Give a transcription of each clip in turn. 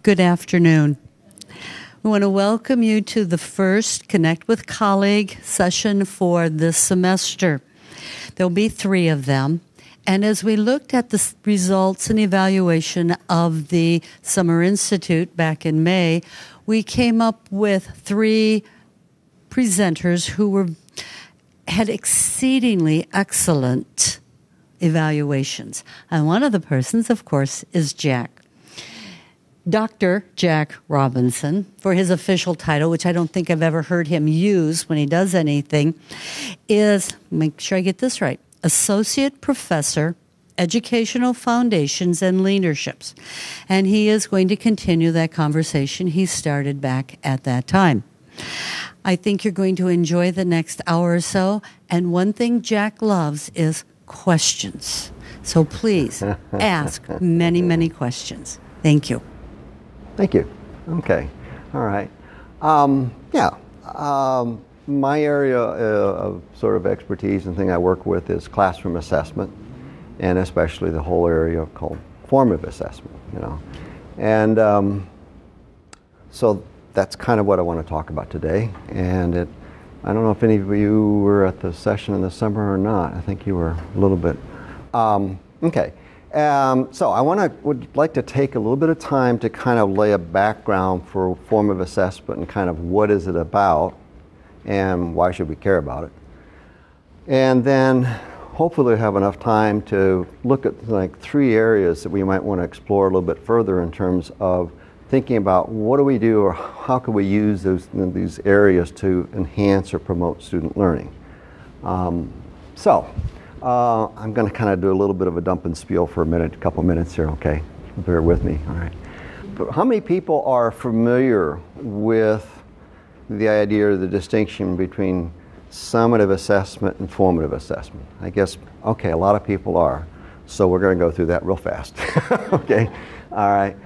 Good afternoon. We want to welcome you to the first Connect with Colleague session for this semester. There'll be 3 of them. And as we looked at the results and evaluation of the Summer Institute back in May, we came up with 3 presenters who had exceedingly excellent evaluations. And one of the persons, of course, is Jack. Dr. Jack Robinson, for his official title, which I don't think I've ever heard him use when he does anything, is, make sure I get this right, Associate Professor, Educational Foundations and Leaderships. And he is going to continue that conversation he started back at that time. I think you're going to enjoy the next hour or so. And one thing Jack loves is questions. So please ask many, many questions. Thank you. Thank you. Okay. All right. My area of sort of expertise and thing I work with is classroom assessment, and especially the whole area called formative assessment, And so that's kind of what I want to talk about today. And I don't know if any of you were at the session in the summer or not. I think you were a little bit. Okay. So I would like to take a little bit of time to kind of lay a background for formative assessment and kind of what is it about and why should we care about it. And then hopefully have enough time to look at like 3 areas that we might want to explore a little bit further in terms of thinking about what do we do or how can we use these areas to enhance or promote student learning. I'm going to kind of do a little bit of a dump and spiel for a couple minutes here, okay? Bear with me, all right. But how many people are familiar with the idea or the distinction between summative assessment and formative assessment? I guess, okay, a lot of people are. So we're going to go through that real fast, okay? All right.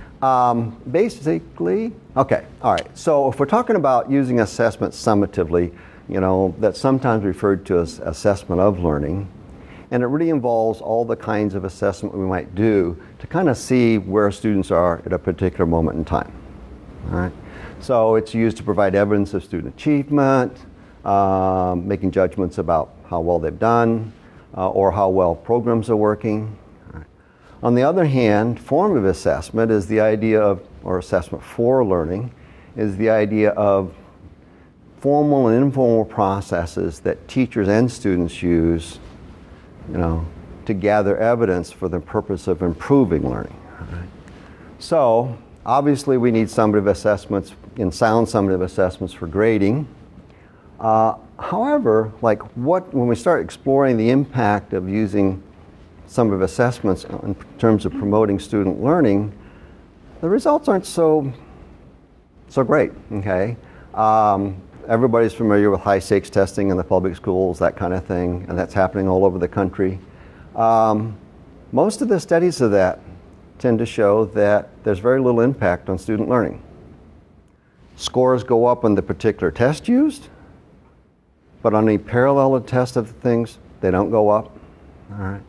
Basically, okay, all right. So if we're talking about using assessment summatively, that's sometimes referred to as assessment of learning. And it really involves all the kinds of assessment we might do to kind of see where students are at a particular moment in time. All right? So it's used to provide evidence of student achievement, making judgments about how well they've done, or how well programs are working. All right. On the other hand, formative assessment is the idea of, or assessment for learning, is the idea of formal and informal processes that teachers and students use to gather evidence for the purpose of improving learning. Right? So, obviously we need summative assessments, sound summative assessments for grading. However, when we start exploring the impact of using summative assessments in terms of promoting student learning, the results aren't so great, okay? Everybody's familiar with high-stakes testing in the public schools, that kind of thing, and that's happening all over the country. Most of the studies of that tend to show that there's very little impact on student learning. Scores go up on the particular test used, but on the parallel test of things, they don't go up. All right.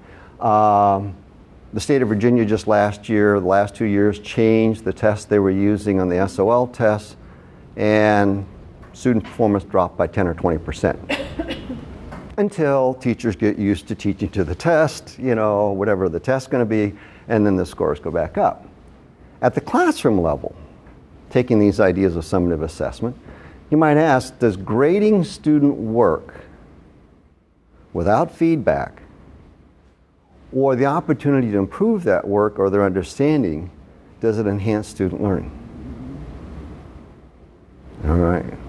The state of Virginia just the last 2 years, changed the test they were using on the SOL test, and student performance dropped by 10 or 20% until teachers get used to teaching to the test, whatever the test's going to be, and then the scores go back up. At the classroom level, taking these ideas of summative assessment, you might ask, does grading student work without feedback or the opportunity to improve that work or their understanding, does it enhance student learning?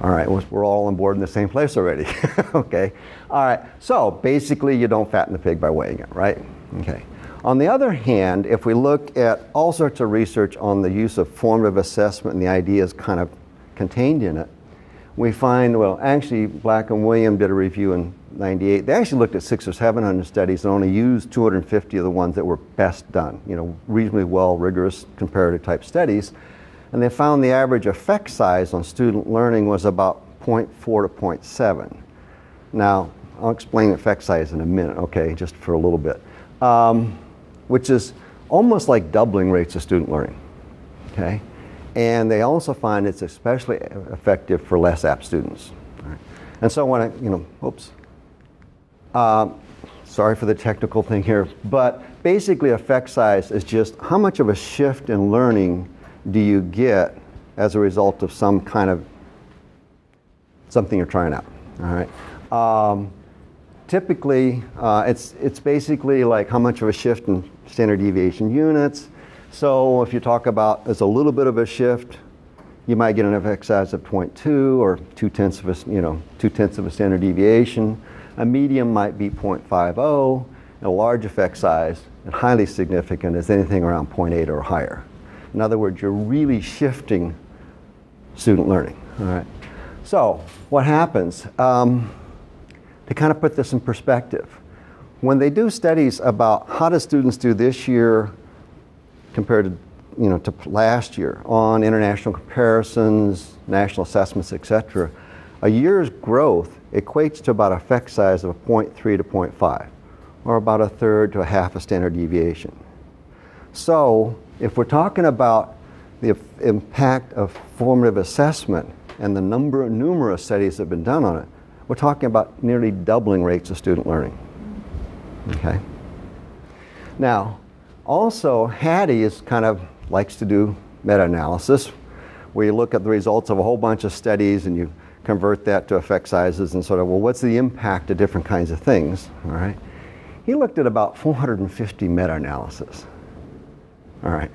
All right, we're all on board in the same place already. Okay, all right, so basically you don't fatten the pig by weighing it, right? Okay. On the other hand, if we look at all sorts of research on the use of formative assessment and the ideas kind of contained in it, we find, actually Black and William did a review in '98. They actually looked at 600 or 700 studies and only used 250 of the ones that were best done, reasonably well, rigorous comparative type studies. And they found the average effect size on student learning was about 0.4 to 0.7. Now, I'll explain effect size in a minute, okay, just for a little bit, which is almost like doubling rates of student learning, okay? And they also find it's especially effective for less apt students. All right. And so when sorry for the technical thing here, but basically effect size is just how much of a shift in learning do you get as a result of some kind of something you're trying out. All right. Typically, it's basically like how much of a shift in standard deviation units. So if you talk about as a little bit of a shift, you might get an effect size of 0.2 or 2/10 of a standard deviation. A medium might be 0.50, and a large effect size and highly significant is anything around 0.8 or higher. In other words, you're really shifting student learning. All right. So what happens? To kind of put this in perspective, when they do studies about how do students do this year compared to last year on international comparisons, national assessments, etc., a year's growth equates to about effect size of 0.3 to 0.5, or about a third to a half a standard deviation. So if we're talking about the impact of formative assessment and the numerous studies that have been done on it, we're talking about nearly doubling rates of student learning. Okay. Now, also, Hattie likes to do meta-analysis, where you look at the results of a whole bunch of studies and you convert that to effect sizes and sort of, well, what's the impact of different kinds of things? All right. He looked at about 450 meta-analysis. All right.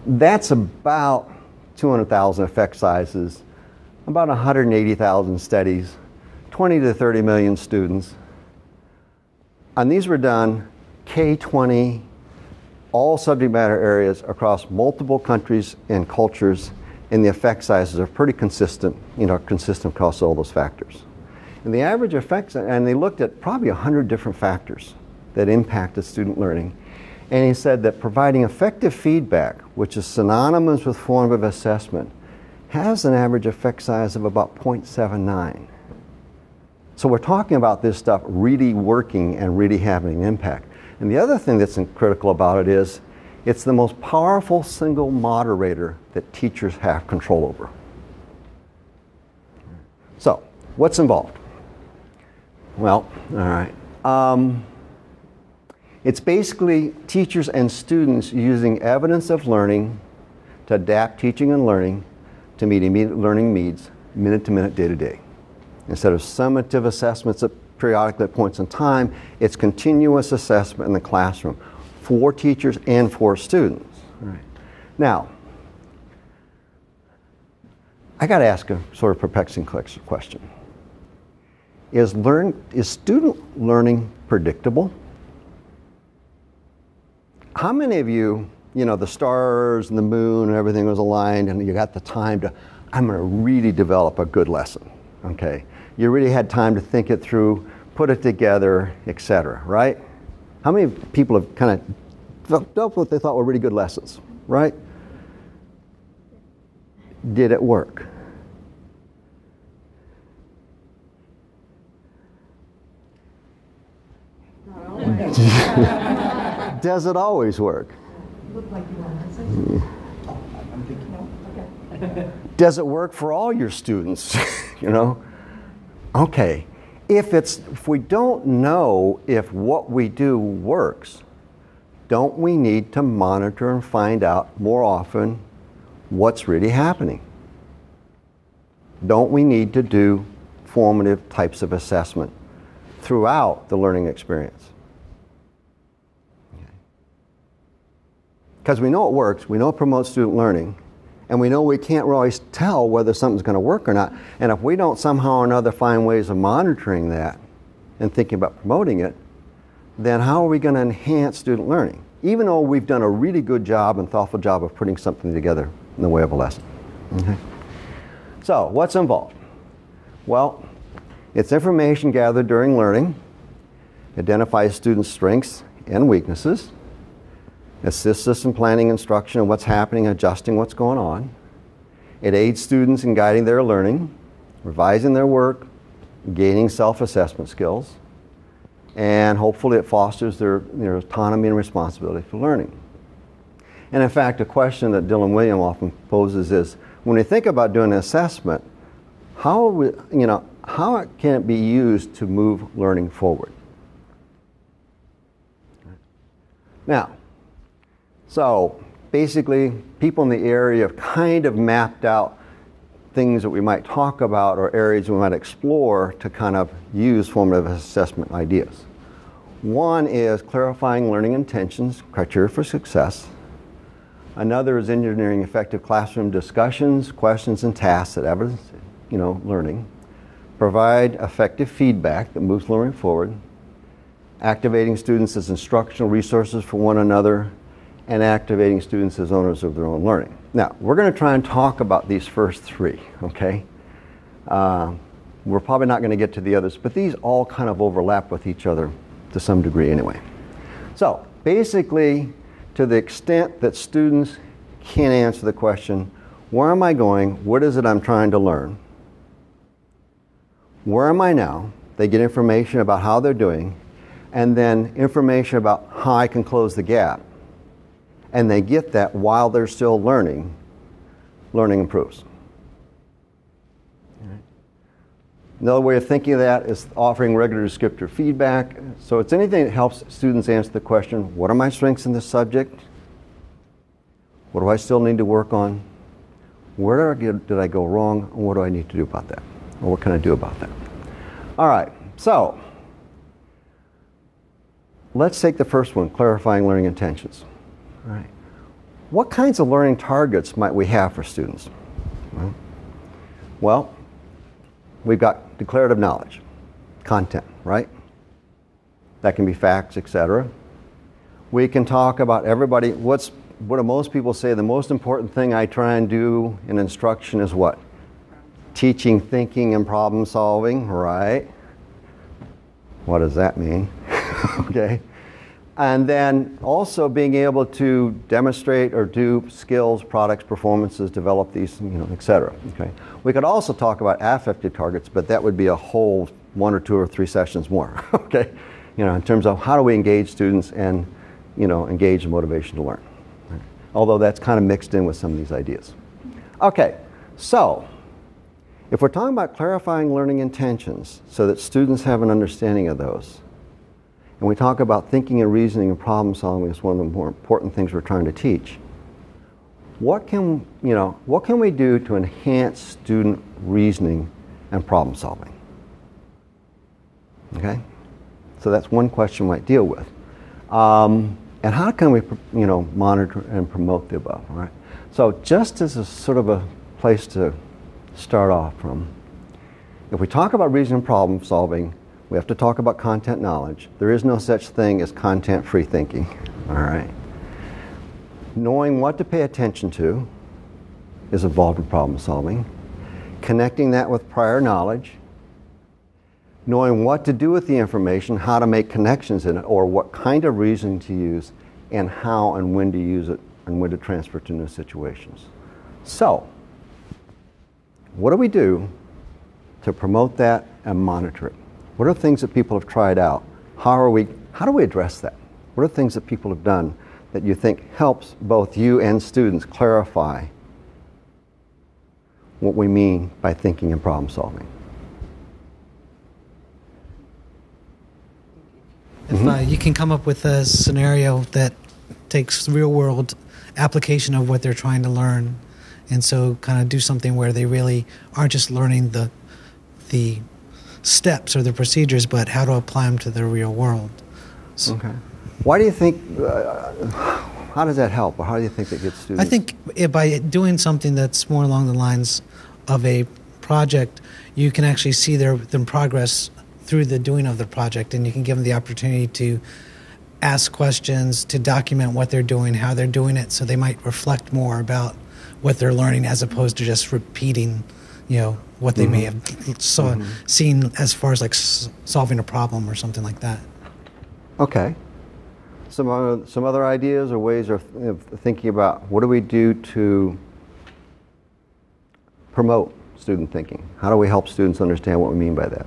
That's about 200,000 effect sizes, about 180,000 studies, 20 to 30 million students. And these were done K-20, all subject matter areas across multiple countries and cultures, and the effect sizes are pretty consistent, consistent across all those factors. And the average effects, and they looked at probably 100 different factors that impacted student learning. And he said that providing effective feedback, which is synonymous with formative assessment, has an average effect size of about 0.79. So we're talking about this stuff really working and really having an impact. And the other thing that's critical about it is it's the most powerful single moderator that teachers have control over. So what's involved? Well, all right. It's basically teachers and students using evidence of learning to adapt teaching and learning to meet immediate learning needs, minute to minute, day to day. Instead of summative assessments at periodic points in time, it's continuous assessment in the classroom for teachers and for students. All right. Now, I got to ask a sort of perplexing question. Is student learning predictable? How many of you, the stars and the moon and everything was aligned and you got the time to, I'm going to really develop a good lesson, okay? You really had time to think it through, put it together, etc., right? How many people have kind of developed what they thought were really good lessons, right? Did it work? Does it always work? Does it work for all your students? Okay. If we don't know if what we do works, don't we need to monitor and find out more often what's really happening? Don't we need to do formative types of assessment throughout the learning experience? Because we know it works, we know it promotes student learning, and we know we can't always tell whether something's going to work or not. And if we don't somehow or another find ways of monitoring that and thinking about promoting it, then how are we going to enhance student learning? Even though we've done a really good job and thoughtful job of putting something together in the way of a lesson. Okay. So, what's involved? Well, it's information gathered during learning, identifies students' strengths and weaknesses, assists us in planning instruction and what's happening, adjusting what's going on. It aids students in guiding their learning, revising their work, gaining self-assessment skills, and hopefully it fosters their autonomy and responsibility for learning. And in fact, a question that Dylan William often poses is, when we think about doing an assessment, how can it be used to move learning forward? Now, so basically, people in the area have kind of mapped out things that we might talk about or areas we might explore to kind of use formative assessment ideas. One is clarifying learning intentions, criteria for success. Another is engineering effective classroom discussions, questions, and tasks that evidence, learning. Provide effective feedback that moves learning forward. Activating students as instructional resources for one another, and activating students as owners of their own learning. Now, we're going to try and talk about these first three, okay? We're probably not going to get to the others, but these all kind of overlap with each other to some degree anyway. So, basically, to the extent that students can't answer the question, where am I going? What is it I'm trying to learn? Where am I now? They get information about how they're doing, and then information about how I can close the gap. And they get that while they're still learning, learning improves. Another way of thinking of that is offering regular descriptive feedback. So it's anything that helps students answer the question, what are my strengths in this subject? What do I still need to work on? Where did I go wrong? And what do I need to do about that? Or what can I do about that? All right, so let's take the first one, clarifying learning intentions. All right. What kinds of learning targets might we have for students? Well, we've got declarative knowledge, content, right? That can be facts, etc. We can talk about everybody. What do most people say? The most important thing I try and do in instruction is what? Teaching, thinking, and problem solving, right? What does that mean? Okay. And then also being able to demonstrate or do skills, products, performances, develop these, etc. Okay. We could also talk about affective targets, but that would be a whole 1 or 2 or 3 sessions more. Okay. In terms of how do we engage students and, engage in motivation to learn. Right. Although that's kind of mixed in with some of these ideas. Okay. So, if we're talking about clarifying learning intentions so that students have an understanding of those, and we talk about thinking and reasoning and problem solving as one of the more important things we're trying to teach, what can we do to enhance student reasoning and problem solving? Okay? So that's one question we might deal with. And how can we, monitor and promote the above, all right? So just as a sort of a place to start off from, if we talk about reasoning and problem solving, we have to talk about content knowledge. There is no such thing as content-free thinking, all right? Knowing what to pay attention to is involved in problem solving. Connecting that with prior knowledge. Knowing what to do with the information, how to make connections in it, or what kind of reasoning to use, and how and when to use it, and when to transfer to new situations. So, what do we do to promote that and monitor it? What are things that people have tried out? How do we address that? What are things that people have done that you think helps both you and students clarify what we mean by thinking and problem solving? If you can come up with a scenario that takes real world application of what they're trying to learn, and so kind of do something where they really aren't just learning the steps or the procedures, but how to apply them to the real world. So, okay. Why do you think, how does that help, or how do you think that gets students? I think by doing something that's more along the lines of a project, you can actually see their progress through the doing of the project, and you can give them the opportunity to ask questions, to document what they're doing, how they're doing it, so they might reflect more about what they're learning as opposed to just repeating what they may have seen as far as like solving a problem or something like that. Okay. Some other ideas or ways of thinking about what do we do to promote student thinking? How do we help students understand what we mean by that?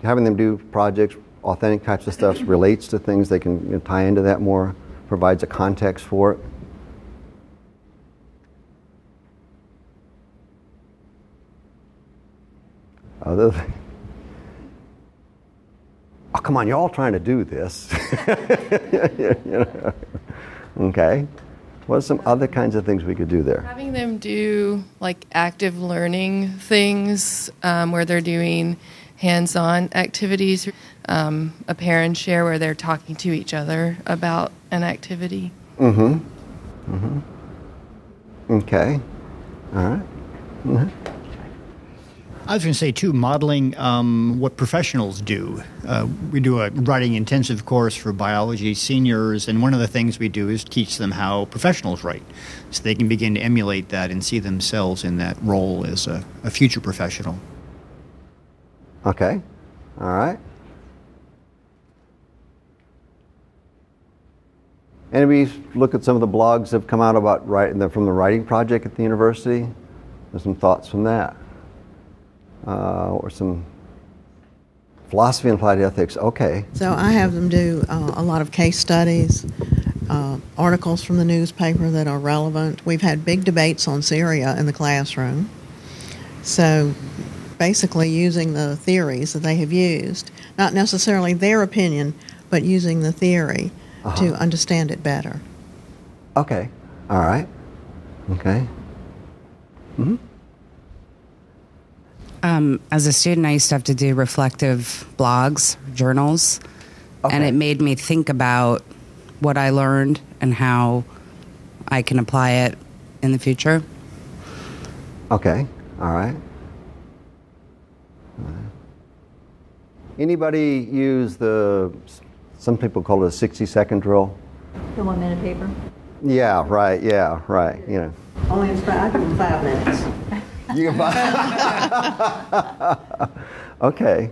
Having them do projects, authentic types of stuff relates to things they can tie into that more. provides a context for it. Other than, oh, come on, you're all trying to do this. You know? Okay. What are some other kinds of things we could do there? Having them do like active learning things where they're doing hands-on activities, a pair and share where they're talking to each other about an activity. Mm-hmm. Mm-hmm. Okay. All right. Mm-hmm. I was going to say, too, modeling what professionals do. We do a writing intensive course for biology seniors, and one of the things we do is teach them how professionals write, so they can begin to emulate that and see themselves in that role as a future professional. Okay. All right. Anybody look at some of the blogs that have come out about from the writing project at the university? There's some thoughts from that. Or some philosophy and applied ethics. Okay. So I have them do a lot of case studies, articles from the newspaper that are relevant. We've had big debates on Syria in the classroom. So basically using the theories that they have used, not necessarily their opinion, but using the theory to understand it better. Okay. All right. Okay. Mm-hmm. As a student, I used to have to do reflective blogs, journals, and it made me think about what I learned and how I can apply it in the future. Okay. All right. Anybody use some people call it a 60-second drill? The 1 minute paper? Yeah, right. Yeah, right. You know. Only I give them 5 minutes. You can okay.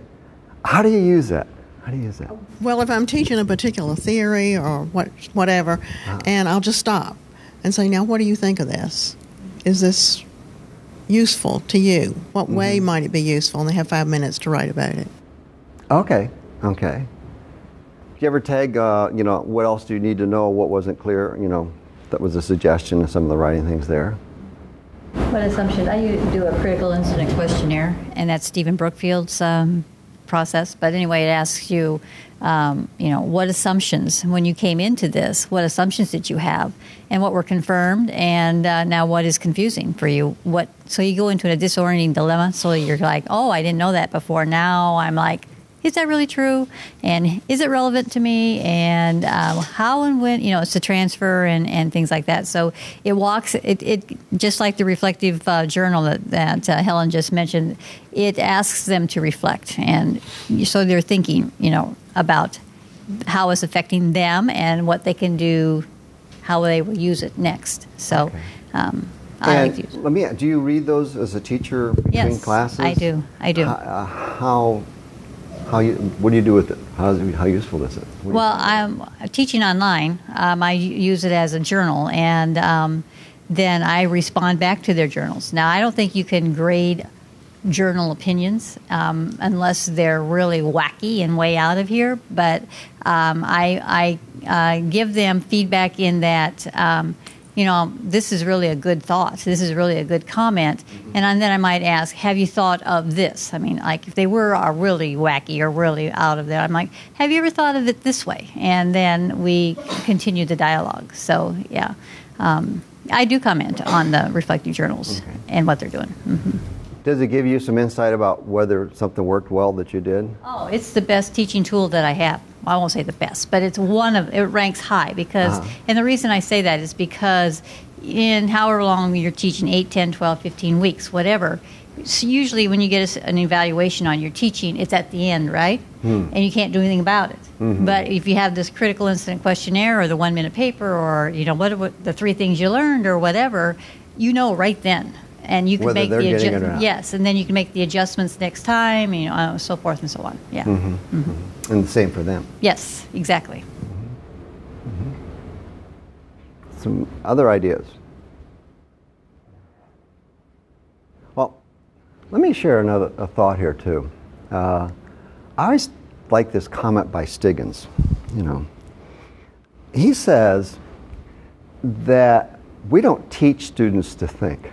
How do you use that? How do you use that? Well, if I'm teaching a particular theory or whatever, and I'll just stop and say, now, what do you think of this? Is this useful to you? What way might it be useful? And they have 5 minutes to write about it. Okay. Okay. Do you ever tag, what else do you need to know? What wasn't clear? That was a suggestion of some of the writing things there. What assumption? I do a critical incident questionnaire, and that's Stephen Brookfield's process. But anyway, it asks you, what assumptions, when you came into this, what assumptions did you have, and what were confirmed, and now what is confusing for you? So you go into a disorienting dilemma. So you're like, oh, I didn't know that before. Now I'm like, is that really true? And is it relevant to me? And how and when, it's the transfer and things like that. So it just like the reflective journal that Helen just mentioned, it asks them to reflect. And so they're thinking, about how it's affecting them and what they can do, how they will use it next. So I like to use it. Do you read those as a teacher between classes? Yes, I do. What do you do with it? How useful is it? Well, I'm teaching online. I use it as a journal, and then I respond back to their journals. Now, I don't think you can grade journal opinions unless they're really wacky and way out of here. But I give them feedback in that. This is really a good thought. This is really a good comment. And then I might ask, have you thought of this? I mean, like if they are really wacky or really out of there, I'm like, have you ever thought of it this way? And then we continue the dialogue. So, yeah, I do comment on the reflective journals and what they're doing. Mm-hmm. Does it give you some insight about whether something worked well that you did? Oh, it's the best teaching tool that I have. I won't say the best, but it ranks high because, and the reason I say that is because in however long you're teaching, 8, 10, 12, 15 weeks, whatever, so usually when you get an evaluation on your teaching, it's at the end, right? And you can't do anything about it. But if you have this critical incident questionnaire or the 1 minute paper or, what the 3 things you learned or whatever, right then. And you can whether make they're the getting it or not. Yes, and then you can make the adjustments next time, so forth and so on. Yeah. And the same for them. Yes, exactly. Some other ideas. Well, let me share a thought here too. I always like this comment by Stiggins. he says that we don't teach students to think.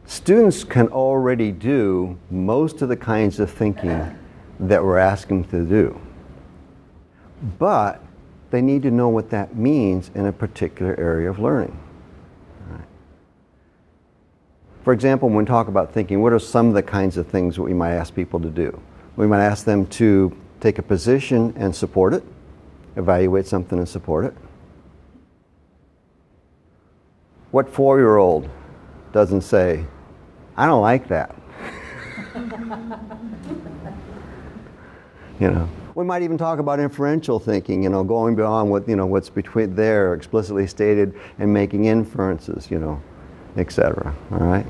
Students can already do most of the kinds of thinking that we're asking them to do. But they need to know what that means in a particular area of learning. Right. For example, when we talk about thinking, what are some of the kinds of things that we might ask people to do? We might ask them to take a position and support it, evaluate something and support it. What 4-year-old doesn't say, I don't like that? You know, we might even talk about inferential thinking, you know, going beyond what, you know, what's between there explicitly stated and making inferences, you know, etc. All right?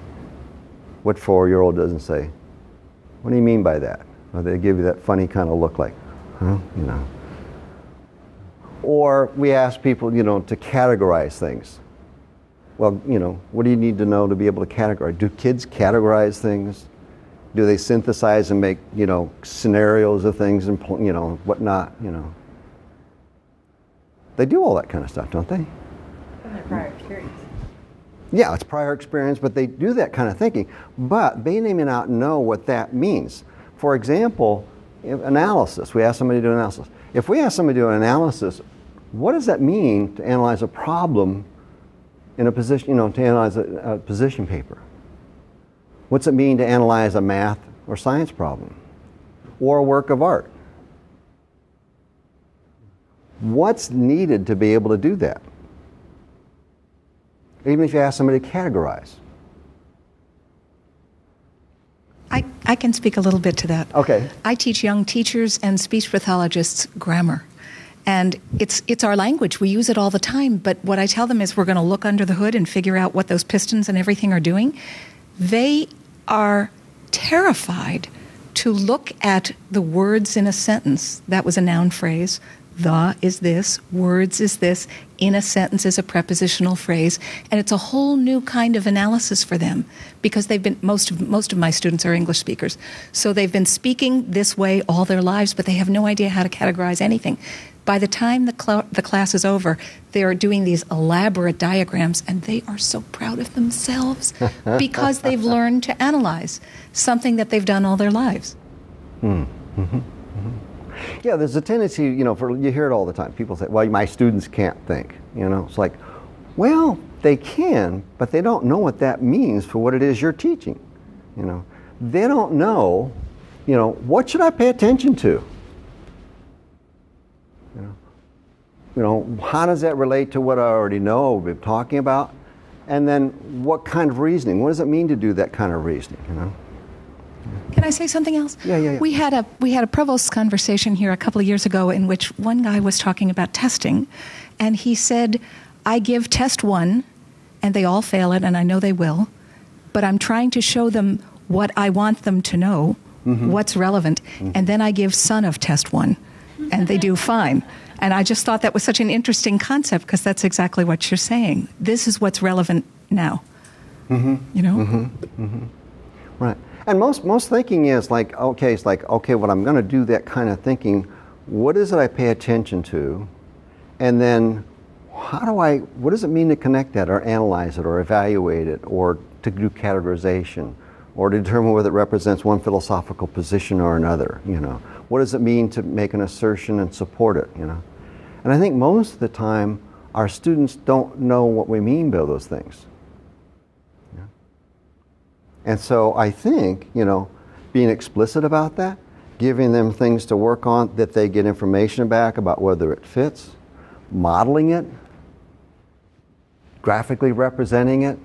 What 4-year-old doesn't say, what do you mean by that? Or they give you that funny kind of look like, huh? You know. Or we ask people, you know, to categorize things. Well, you know, what do you need to know to be able to categorize? Do kids categorize things? Do they synthesize and make, you know, scenarios of things and, you know, whatnot, you know? They do all that kind of stuff, don't they? From their prior experience. Yeah, it's prior experience, but they do that kind of thinking. But they may not know what that means. For example, analysis. We ask somebody to do analysis. If we ask somebody to do an analysis, what does that mean to analyze a problem in a position, you know, to analyze a position paper? What's it mean to analyze a math or science problem or a work of art? What's needed to be able to do that? Even if you ask somebody to categorize. I can speak a little bit to that. Okay. I teach young teachers and speech pathologists grammar. And it's our language. We use it all the time. But what I tell them is we're going to look under the hood and figure out what those pistons and everything are doing. They are terrified to look at the words in a sentence. That was a noun phrase. The is this, words is this, in a sentence is a prepositional phrase, and it's a whole new kind of analysis for them because they've been most of my students are English speakers. So they've been speaking this way all their lives, but they have no idea how to categorize anything. By the time the class is over, they are doing these elaborate diagrams, and they are so proud of themselves because they've learned to analyze something that they've done all their lives. Yeah, there's a tendency, you know, you hear it all the time. People say, well, my students can't think. You know, it's like, well, they can, but they don't know what that means for what it is you're teaching. You know, they don't know, you know, what should I pay attention to? You know, how does that relate to what I already know, we've been talking about? And then what kind of reasoning? What does it mean to do that kind of reasoning, you know? Can I say something else? Yeah. We had a provost conversation here a couple of years ago in which one guy was talking about testing, and he said, I give test 1, and they all fail it, and I know they will, but I'm trying to show them what I want them to know, what's relevant, and then I give son of test 1, and they do fine. And I just thought that was such an interesting concept because that's exactly what you're saying. This is what's relevant now. You know? Right. And most thinking is like, okay, it's like, okay, well, I'm going to do that kind of thinking. What is it I pay attention to? And then what does it mean to connect that or analyze it or evaluate it or to do categorization or to determine whether it represents one philosophical position or another, you know? What does it mean to make an assertion and support it, you know? And I think most of the time, our students don't know what we mean by those things. Yeah? And so I think, you know, being explicit about that, giving them things to work on that they get information back about whether it fits, modeling it, graphically representing it,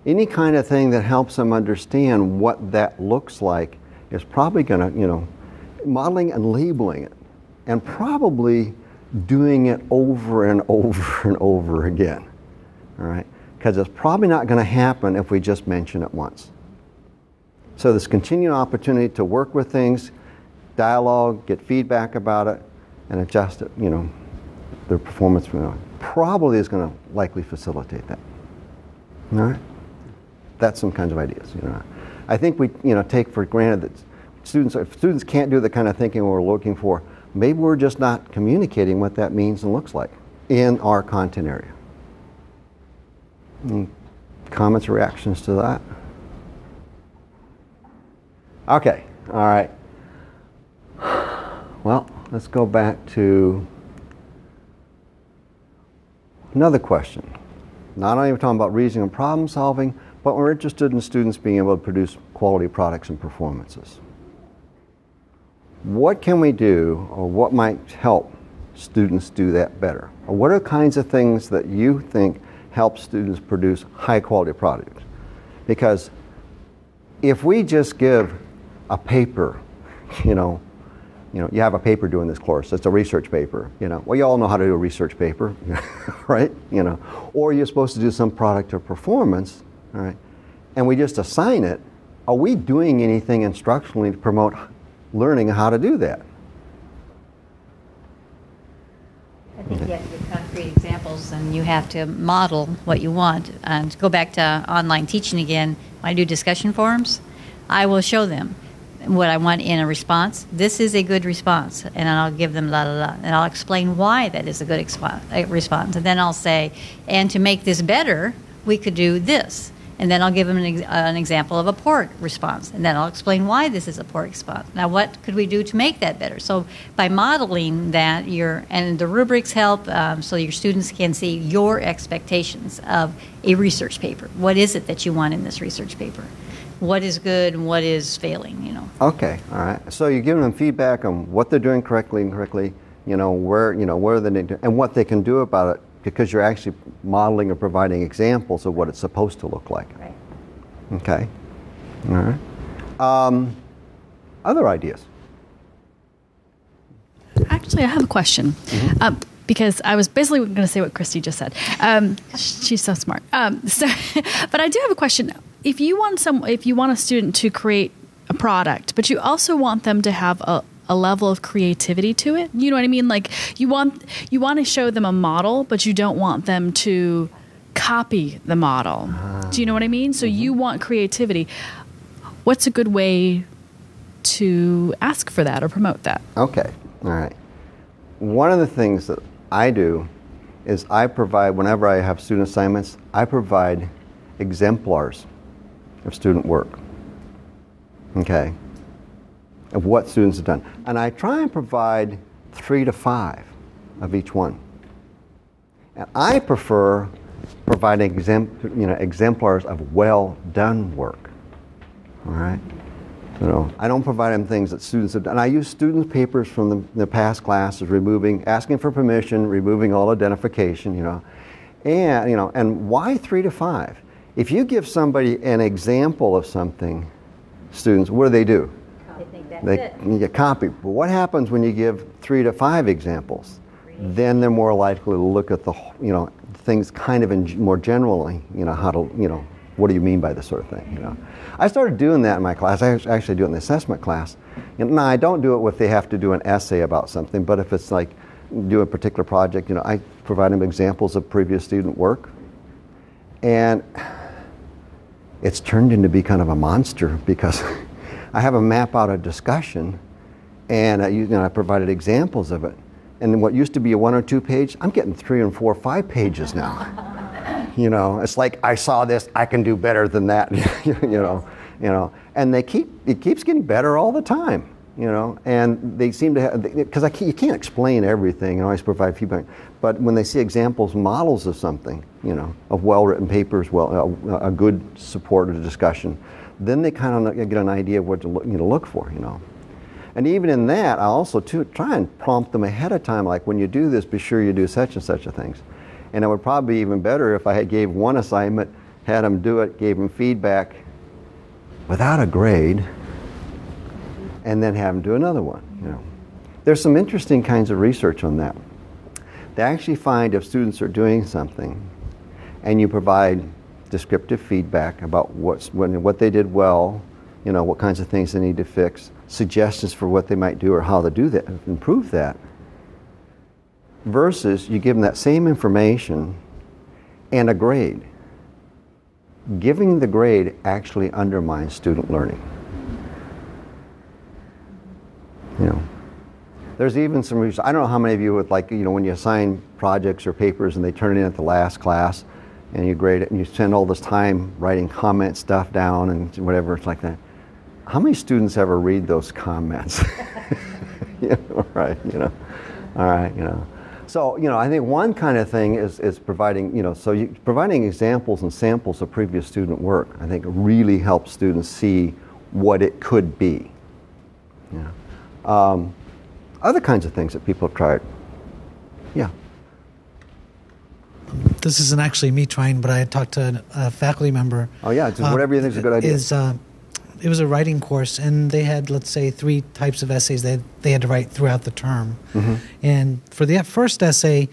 any kind of thing that helps them understand what that looks like is probably going to, you know, modeling and labeling it, and probably doing it over and over and over again, all right? Because it's probably not going to happen if we just mention it once. So this continued opportunity to work with things, dialogue, get feedback about it, and adjust it, you know, their performance, you know, probably is going to likely facilitate that, all right? That's some kinds of ideas, you know. I think we, you know, take for granted that if students can't do the kind of thinking we're looking for, maybe we're just not communicating what that means and looks like in our content area. Comments or reactions to that? Okay, all right. Well, let's go back to another question. Not only are we talking about reasoning and problem solving, but we're interested in students being able to produce quality products and performances. What can we do, or what might help students do that better? Or what are the kinds of things that you think help students produce high quality products? Because if we just give a paper, you have a paper doing this course, it's a research paper, well, you all know how to do a research paper, right? Or you're supposed to do some product or performance, all right? And we just assign it, are we doing anything instructionally to promote learning how to do that? I think you have to give concrete examples and you have to model what you want. And to go back to online teaching again, when I do discussion forums, I will show them what I want in a response. This is a good response, and I'll give them la la la, and I'll explain why that is a good response. And then I'll say, and to make this better, we could do this. And then I'll give them an example of a poor response, and then I'll explain why this is a poor response. Now, what could we do to make that better? So by modeling that, and the rubrics help, so your students can see your expectations of a research paper. What is it that you want in this research paper? What is good and what is failing, Okay, all right. So you're giving them feedback on what they're doing correctly and where they need to, and what they can do about it, because you're actually modeling or providing examples of what it's supposed to look like. Right. Okay. All right. Other ideas? Actually, I have a question. Mm-hmm. Because I was basically going to say what Christy just said. She's so smart. But I do have a question. If you want a student to create a product, but you also want them to have a level of creativity to it, you know what I mean? Like you want to show them a model, but you don't want them to copy the model. Do you know what I mean? So you want creativity. What's a good way to ask for that or promote that? Okay. All right. One of the things that I do is I provide, whenever I have student assignments, I provide exemplars of student work, okay, of what students have done. And I try and provide 3 to 5 of each one. And I prefer providing exemplars of well-done work, all right? I don't provide them things that students have done. And I use students' papers from the past classes, asking for permission, removing all identification, and why 3 to 5? If you give somebody an example of something, students, what do? They think that's They it. copy. But what happens when you give 3 to 5 examples? Then they're more likely to look at the, things kind of more generally, how to, what do you mean by this sort of thing, I started doing that in my class. I actually do it in the assessment class. Now, I don't do it if they have to do an essay about something, but if it's like do a particular project, I provide them examples of previous student work. And it's turned into be kind of a monster because I have a map out a discussion and I provided examples of it. And what used to be a 1 or 2 page, I'm getting 3 and 4 or 5 pages now. It's like, I saw this, I can do better than that, and it keeps getting better all the time, and they seem to have, because you can't explain everything and always provide feedback, but when they see examples, models of something, of well-written papers, a good supported discussion, then they kind of get an idea of what to look for, And even in that, I also try and prompt them ahead of time, like when you do this, be sure you do such and such a things. And it would probably be even better if I gave one assignment, had them do it, gave them feedback without a grade, and then have them do another one. There's some interesting kinds of research on that. They actually find if students are doing something, and you provide descriptive feedback about what they did well, what kinds of things they need to fix, suggestions for what they might do or how to do that, improve that, versus you give them that same information and a grade. Giving the grade actually undermines student learning. There's even some research. I don't know how many of you would like, when you assign projects or papers and they turn it in at the last class and you grade it and you spend all this time writing comment stuff down and whatever, it's like that. How many students ever read those comments? Right, all right, So, I think one kind of thing is providing, providing examples and samples of previous student work, I think really helps students see what it could be. Other kinds of things that people have tried. Yeah. This isn't actually me trying, but I had talked to a faculty member. Oh, yeah, just whatever you think is a good idea. It was a writing course, and they had, let's say, 3 types of essays they had to write throughout the term. Mm-hmm. And for the first essay,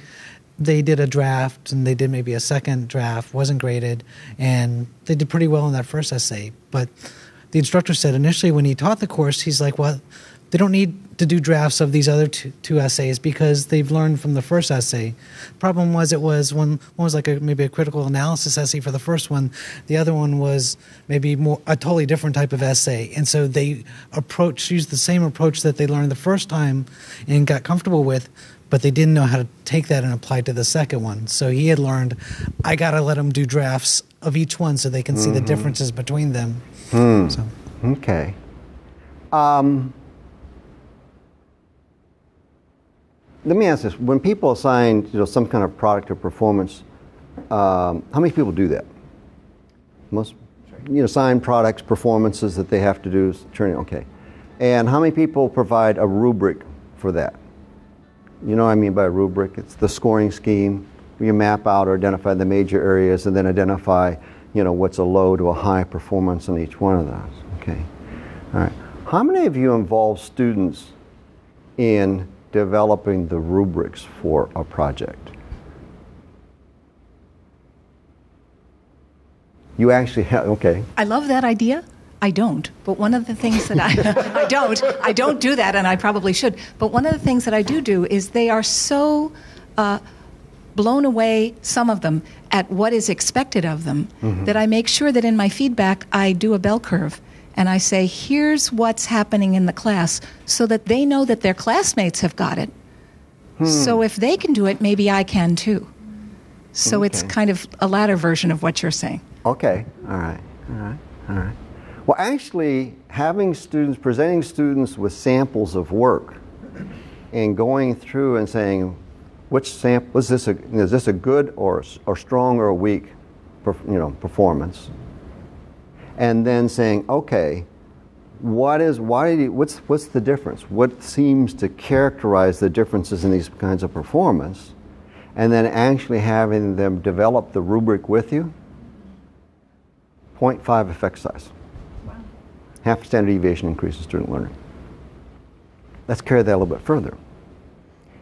they did a draft, and they did maybe a second draft, wasn't graded, and they did pretty well in that first essay. But the instructor said initially when he taught the course, he's like, well, they don't need to do drafts of these other two essays because they've learned from the first essay. Problem was one was like maybe a critical analysis essay for the first one. The other one was maybe a totally different type of essay. And so they used the same approach that they learned the first time and got comfortable with, but they didn't know how to take that and apply it to the second one. So he had learned, I got to let them do drafts of each one so they can see the differences between them. So. Okay. Let me ask this: when people assign, some kind of product or performance, how many people do that? Most, assign products, performances that they have to do. Okay, and how many people provide a rubric for that? You know what I mean by a rubric? It's the scoring scheme where you map out or identify the major areas, and then identify, what's a low to a high performance in each one of those. Okay, all right. How many of you involve students in developing the rubrics for a project? You actually have, okay. I love that idea. I don't. But one of the things that I don't do that, and I probably should. But one of the things that I do is they are so blown away, some of them, at what is expected of them, that I make sure that in my feedback I do a bell curve. And I say, here's what's happening in the class, so that they know that their classmates have got it. So if they can do it, maybe I can too. So it's kind of a latter version of what you're saying. Okay. All right. Well, actually, presenting students with samples of work and going through and saying, which sample, is this a good or strong or a weak performance? And then saying, okay, what's the difference? What seems to characterize the differences in these kinds of performance? And then actually having them develop the rubric with you. 0.5 effect size. Wow. Half standard deviation increase in student learning. Let's carry that a little bit further.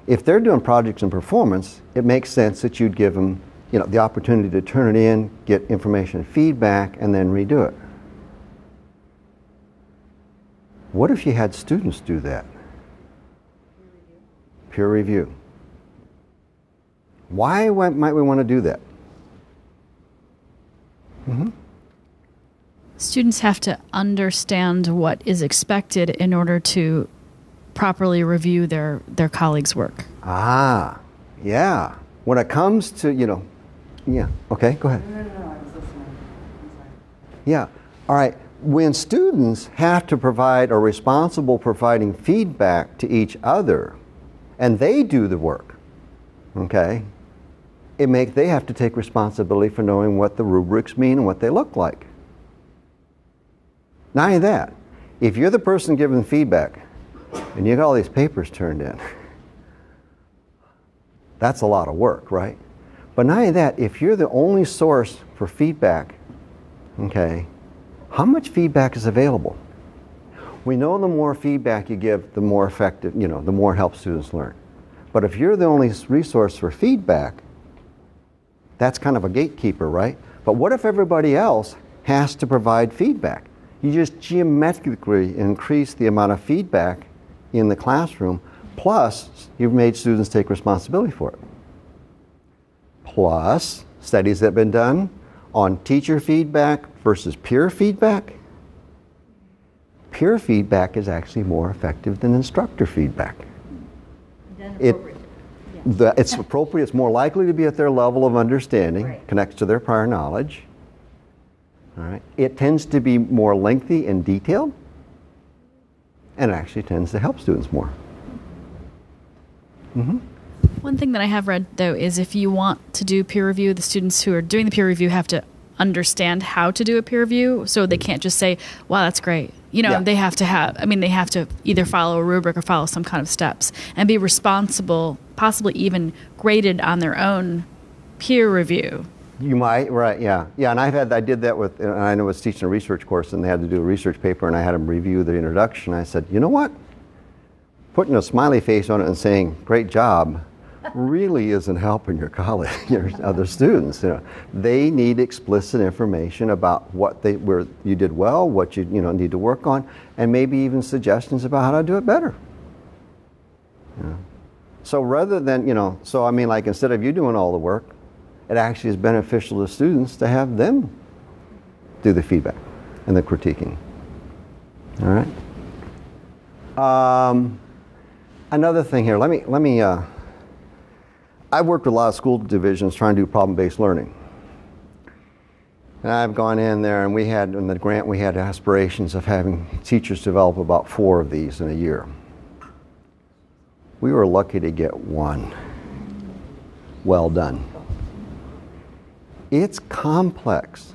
If they're doing projects and performance, it makes sense that you'd give them the opportunity to turn it in, get information and feedback, and then redo it. What if you had students do that? Peer review. Why might we want to do that? Students have to understand what is expected in order to properly review their colleagues' work. Ah, yeah. When it comes to, yeah. Okay, go ahead. No, I was listening. I'm sorry. Yeah. All right. When students have to provide or are responsible providing feedback to each other, and they do the work, okay, they have to take responsibility for knowing what the rubrics mean and what they look like. Not only that, if you're the person giving feedback and you got all these papers turned in, that's a lot of work, right? But not only that, if you're the only source for feedback, okay, how much feedback is available? We know the more feedback you give, the more effective, the more help students learn. But if you're the only resource for feedback, that's kind of a gatekeeper, right? But what if everybody else has to provide feedback? You just geometrically increase the amount of feedback in the classroom, plus you've made students take responsibility for it. Plus, studies that have been done on teacher feedback versus peer feedback. Peer feedback is actually more effective than instructor feedback. It's appropriate, it's more likely to be at their level of understanding, Right. connects to their prior knowledge. All right. It tends to be more lengthy and detailed, and it actually tends to help students more. One thing that I have read, though, is if you want to do peer review, the students who are doing the peer review have to understand how to do a peer review, so they can't just say, wow, that's great. You know, Yeah. they have to either follow a rubric or follow some kind of steps and be responsible, possibly even graded on their own peer review. You might, right, yeah. Yeah, and I did that with, and I was teaching a research course and they had to do a research paper and I had them review the introduction. I said, you know what? Putting a smiley face on it and saying, great job, really isn't helping your colleagues, your other students. You know, they need explicit information about where you did well, what you need to work on, and maybe even suggestions about how to do it better. You know? So rather than, like instead of you doing all the work, it actually is beneficial to students to have them do the feedback and the critiquing. All right. Another thing here. Let me. I've worked with a lot of school divisions trying to do problem-based learning. And I've gone in there, and in the grant, we had aspirations of having teachers develop about 4 of these in a year. We were lucky to get 1. Well done. It's complex.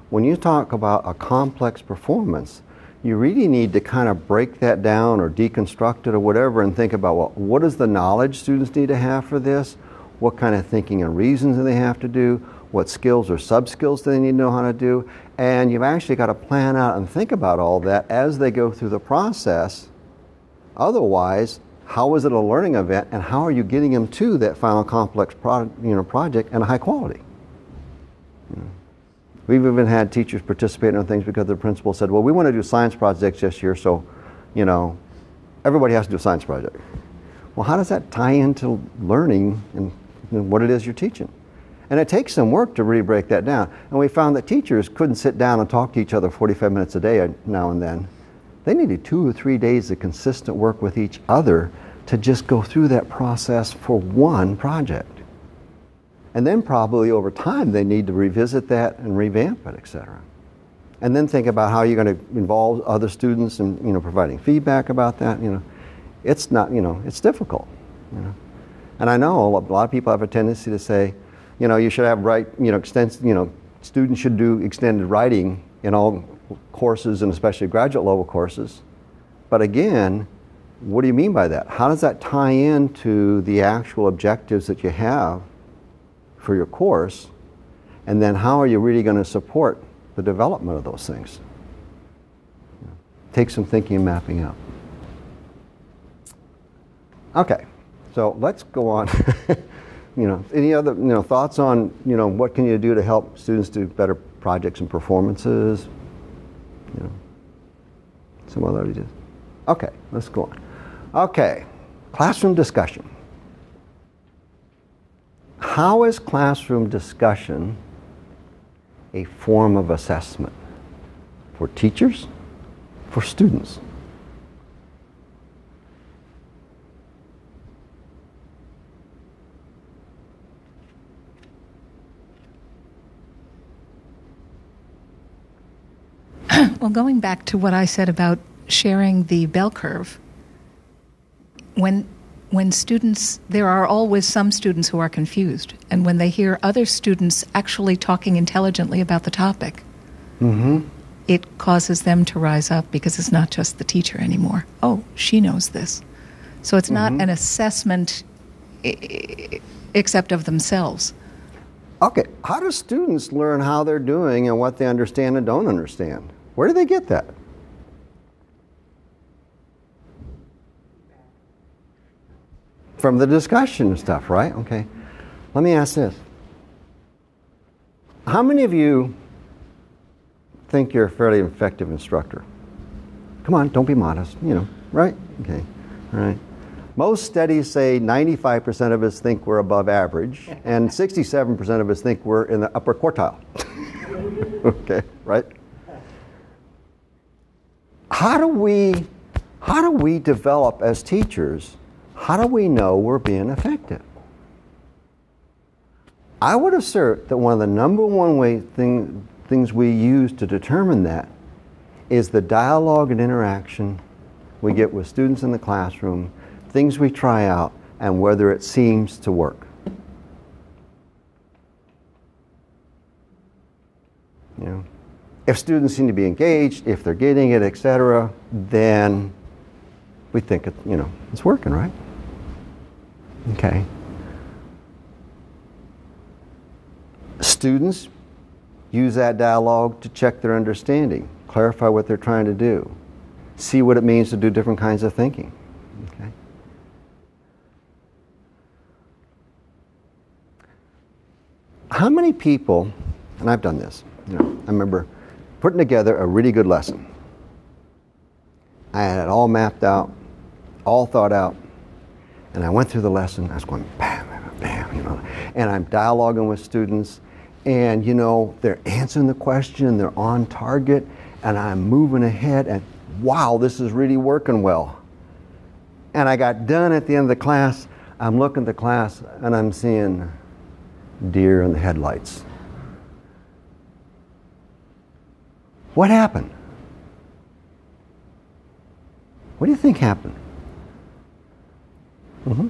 When you talk about a complex performance, you really need to kind of break that down or deconstruct it or whatever and think about, well, what is the knowledge students need to have for this? What kind of thinking and reasons do they have to do? What skills or sub-skills do they need to know how to do? And you've actually got to plan out and think about all that as they go through the process. Otherwise, how is it a learning event and how are you getting them to that final complex project and a high quality? We've even had teachers participate in things because the principal said, well, we want to do science projects this year, so, everybody has to do a science project. Well, how does that tie into learning and what it is you're teaching? And it takes some work to really break that down. And we found that teachers couldn't sit down and talk to each other 45 minutes a day now and then. They needed 2 or 3 days of consistent work with each other to just go through that process for one project. And then probably over time they need to revisit that and revamp it, etc. And then think about how you're going to involve other students in providing feedback about that. It's not, it's difficult. And I know a lot of people have a tendency to say, you should have students should do extended writing in all courses and especially graduate level courses. But again, what do you mean by that? How does that tie into the actual objectives that you have for your course? And then how are you really going to support the development of those things? Take some thinking and mapping out. Okay, so let's go on. Any other thoughts on what can you do to help students do better projects and performances? Some other ideas. Okay, let's go on. Okay, classroom discussion. How is classroom discussion a form of assessment for teachers, for students? Well, going back to what I said about sharing the bell curve, when students, there are always some students who are confused, and when they hear other students actually talking intelligently about the topic, it causes them to rise up because it's not just the teacher anymore. Oh, she knows this. So it's not an assessment except of themselves. Okay, how do students learn how they're doing and what they understand and don't understand? Where do they get that? From the discussion and stuff, right? Okay. Let me ask this. How many of you think you're a fairly effective instructor? Come on, don't be modest, right? Okay, all right. Most studies say 95% of us think we're above average, and 67% of us think we're in the upper quartile. Okay, right? How do we develop as teachers How do we know we're being effective? I would assert that one of the number one things we use to determine that is the dialogue and interaction we get with students in the classroom, things we try out, and whether it seems to work. You know, if students seem to be engaged, if they're getting it, etc., then we think it's working, right? Okay. Students use that dialogue to check their understanding, clarify what they're trying to do, see what it means to do different kinds of thinking. Okay. How many people, and I've done this, I remember putting together a really good lesson. I had it all mapped out, all thought out, and I went through the lesson. I was going bam, bam, bam, and I'm dialoguing with students, and they're answering the question, they're on target, and I'm moving ahead, and wow, this is really working well. And I got done at the end of the class. I'm looking at the class, and I'm seeing deer in the headlights. What happened? What do you think happened? Mm-hmm.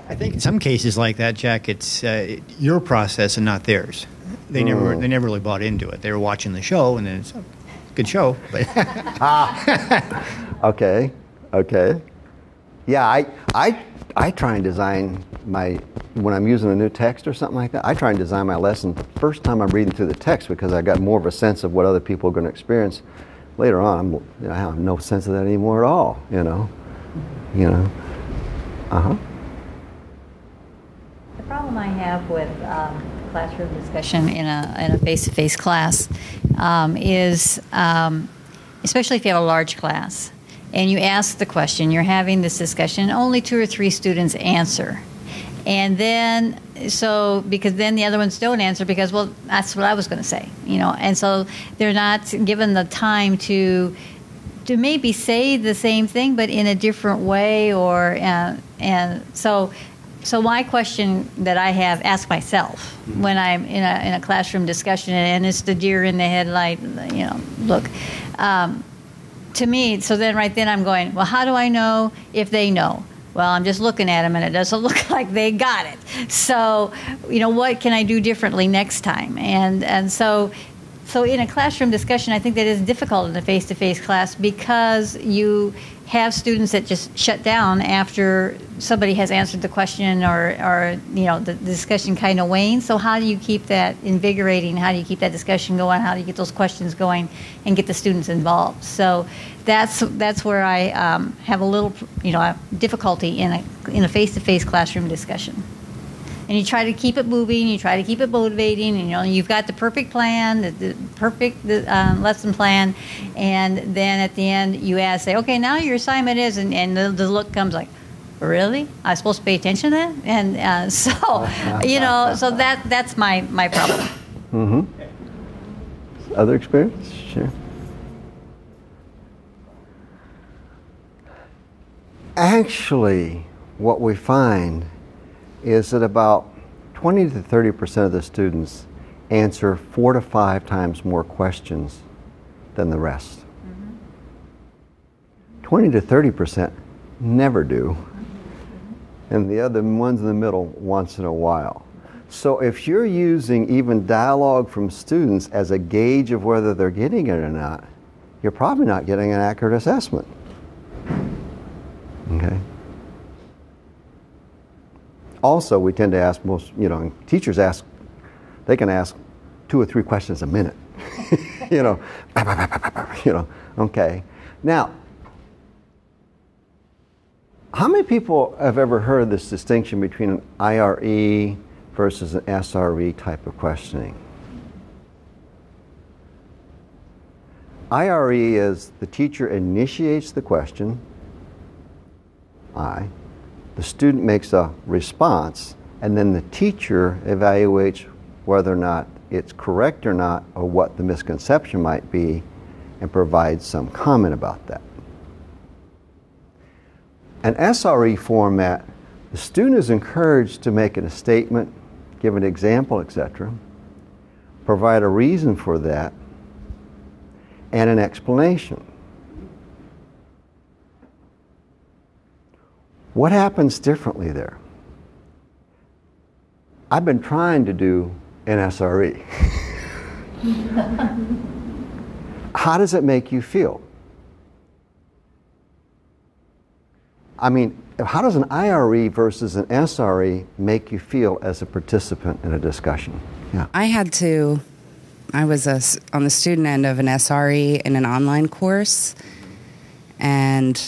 I think in some cases like that, Jack, it's your process and not theirs. They never really bought into it. They were watching the show, and then it's a good show. But Okay. Yeah, I try and design when I'm using a new text or something like that, I try and design my lesson first time I'm reading through the text, because I got more of a sense of what other people are going to experience. Later on, I have no sense of that anymore at all. The problem I have with classroom discussion in a face-to-face class is, especially if you have a large class, and you ask the question, you're having this discussion, and only 2 or 3 students answer. And then, because then the other ones don't answer because, well, that's what I was going to say, and so they're not given the time to maybe say the same thing, but in a different way, so my question that I have asked myself when I'm in a classroom discussion, and it's the deer in the headlight, look, to me, so then right then I'm going, well, how do I know if they know? Well, I'm just looking at them, and it doesn't look like they got it. So, what can I do differently next time? And so in a classroom discussion, I think that is difficult in a face-to-face class, because you have students that just shut down after somebody has answered the question, or the discussion kind of wanes. So how do you keep that invigorating? How do you keep that discussion going? How do you get those questions going and get the students involved? So that's where I have a little difficulty in a face-to-face classroom discussion. And you try to keep it moving, you try to keep it motivating, and you've got the perfect plan, the perfect lesson plan, and then at the end you say, okay, now your assignment is, and the look comes like, really? I'm supposed to pay attention to that? And so that's my problem. Mm-hmm. Other experience? Sure. Actually, what we find is that about 20 to 30% of the students answer 4 to 5 times more questions than the rest. 20 to 30% never do, and the other ones in the middle once in a while. So if you're using even dialogue from students as a gauge of whether they're getting it or not, you're probably not getting an accurate assessment. Okay. Also, we tend to ask teachers they can ask 2 or 3 questions a minute. Okay. Now, how many people have ever heard this distinction between an IRE versus an SRE type of questioning? IRE is the teacher initiates the question, the student makes a response, and then the teacher evaluates whether or not it's correct or not, or what the misconception might be, and provides some comment about that. An SRE format, the student is encouraged to make a statement, give an example, etc., provide a reason for that, and an explanation. What happens differently there? I've been trying to do an SRE. How does it make you feel? I mean, how does an IRE versus an SRE make you feel as a participant in a discussion? Yeah. I was on the student end of an SRE in an online course, and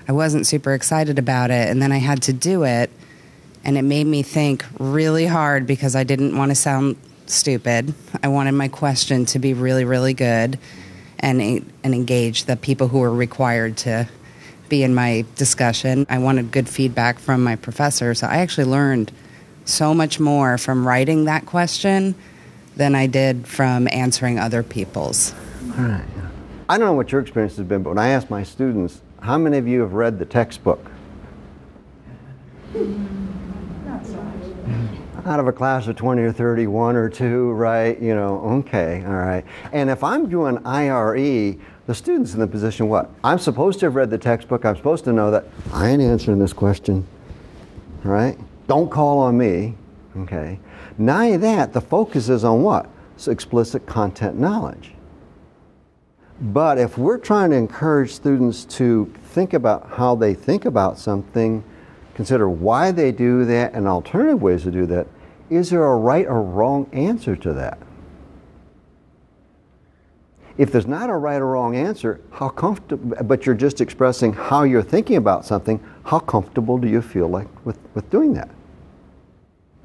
I wasn't super excited about it, and then I had to do it, and it made me think really hard because I didn't want to sound stupid. I wanted my question to be really, really good and engage the people who were required to be in my discussion. I wanted good feedback from my professor, so I actually learned so much more from writing that question than I did from answering other people's. All right. I don't know what your experience has been, but when I ask my students, how many of you have read the textbook? Out of a class of 20 or 30, 1 or 2, right? You know, okay, all right. And if I'm doing IRE, the student's in the position what? I'm supposed to have read the textbook. I'm supposed to know that I ain't answering this question, right? Don't call on me, okay? Not only that, the focus is on what? It's explicit content knowledge. But if we're trying to encourage students to think about how they think about something, consider why they do that and alternative ways to do that, is there a right or wrong answer to that? If there's not a right or wrong answer, how comfortable, but you're just expressing how you're thinking about something, how comfortable do you feel like with doing that?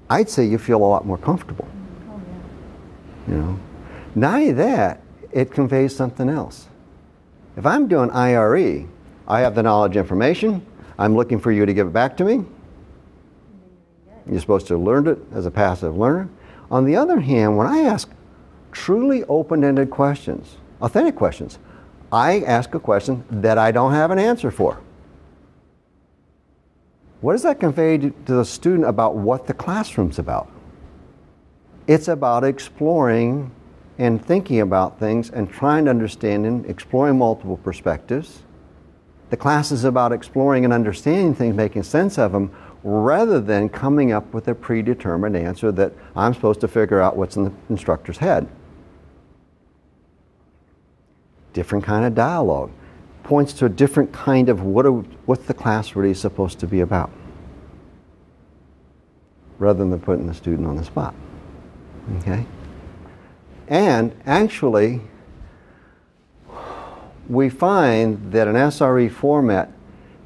I'd say you feel a lot more comfortable. Oh, yeah. You know, not only that, it conveys something else. If I'm doing IRE, I have the knowledge information, I'm looking for you to give it back to me. You're supposed to learn it as a passive learner. On the other hand, when I ask truly open-ended questions, authentic questions, I ask a question that I don't have an answer for. What does that convey to the student about what the classroom's about? It's about exploring and thinking about things and trying to understand and exploring multiple perspectives. The class is about exploring and understanding things, making sense of them, rather than coming up with a predetermined answer that I'm supposed to figure out what's in the instructor's head. Different kind of dialogue. Points to a different kind of what's the class really supposed to be about, rather than putting the student on the spot. Okay? And actually, we find that an SRE format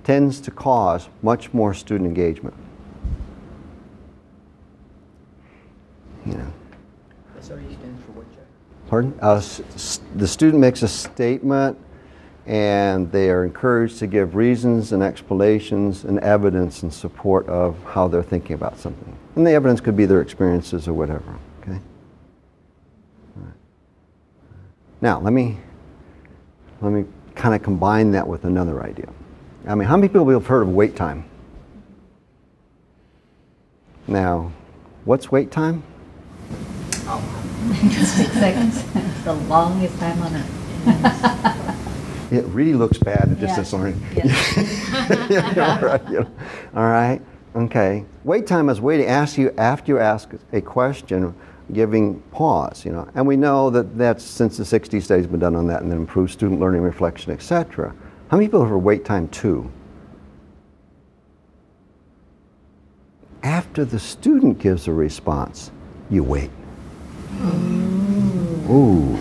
tends to cause much more student engagement. You know. SRE stands for what, Jack? Pardon? The student makes a statement, and they are encouraged to give reasons and explanations and evidence in support of how they're thinking about something. And the evidence could be their experiences or whatever. Okay. All right. Now let me kind of combine that with another idea. I mean, how many people have heard of wait time? Now, what's wait time? 6 seconds. It's the longest time on earth. It really looks bad in just this morning. Yes. All right. Okay. Wait time is waiting. After you ask a question, giving pause. You know, and we know that that's since the '60s days been done on that, and then improved student learning, reflection, etc. How many people have heard wait time 2? After the student gives a response, you wait. Ooh.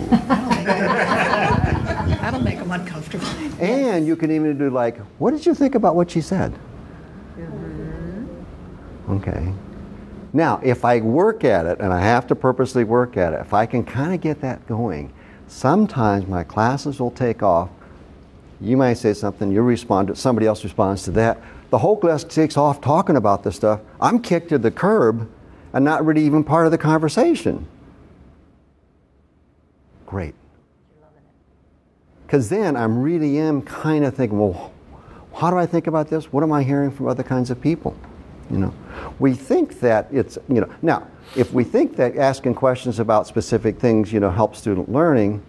That'll make them uncomfortable. And you can even do like, what did you think about what she said? Okay. Now, if I work at it, and I have to purposely work at it, if I can kind of get that going, sometimes my classes will take off. You might say something, you respond to it, somebody else responds to that. The whole class takes off talking about this stuff. I'm kicked to the curb and not really even part of the conversation. Great. Because then I'm really am kind of thinking, well, How do I think about this? What am I hearing from other kinds of people? You know, we think that it's, you know, now, if we think that asking questions about specific things, you know, helps student learning,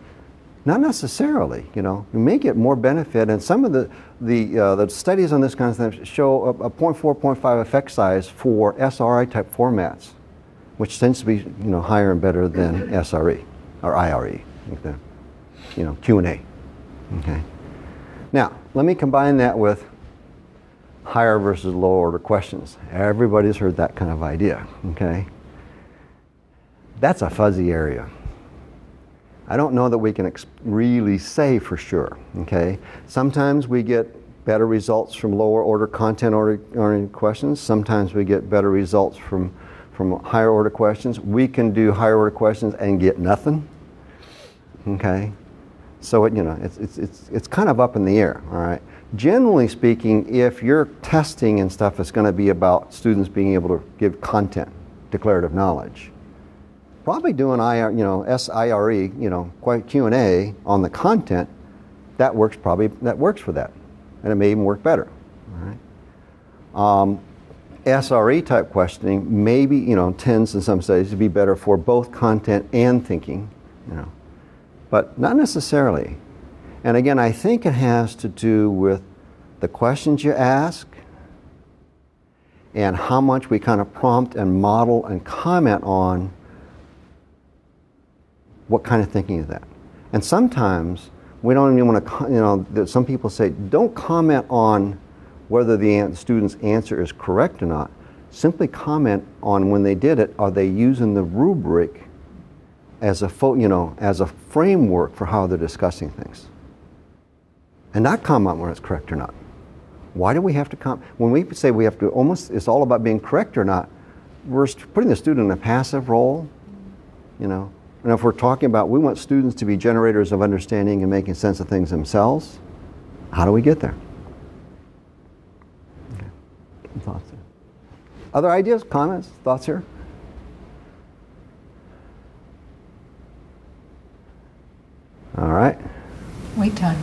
not necessarily, you know. You may get more benefit, and some of the studies on this kind of thing show a 0.4, 0.5 effect size for SRI type formats, which tends to be, you know, higher and better than SRE or IRE, like the, you know, Q&A. Okay. Now, let me combine that with higher versus lower order questions. Everybody's heard that kind of idea, okay? That's a fuzzy area. I don't know that we can really say for sure, okay? Sometimes we get better results from lower order content oriented questions. Sometimes we get better results from higher order questions. We can do higher order questions and get nothing, okay? So it, you know, it's kind of up in the air, all right? Generally speaking, if your testing and stuff is going to be about students being able to give content, declarative knowledge, probably doing SIRE, you know, quite Q&A on the content, that works for that, and it may even work better. All right. SRE type questioning maybe, you know, tends in some studies to be better for both content and thinking, you know, but not necessarily. And again, I think it has to do with the questions you ask and how much we kind of prompt and model and comment on what kind of thinking is that. And sometimes we don't even want to, you know, some people say, don't comment on whether the student's answer is correct or not. Simply comment on when they did it, are they using the rubric as a framework for how they're discussing things. And not comment when it's correct or not. Why do we have to comment? When we say we have to almost, it's all about being correct or not, we're putting the student in a passive role, you know. And if we're talking about we want students to be generators of understanding and making sense of things themselves, how do we get there? Okay. Thoughts there? Other ideas, comments, thoughts here? All right. Wait time.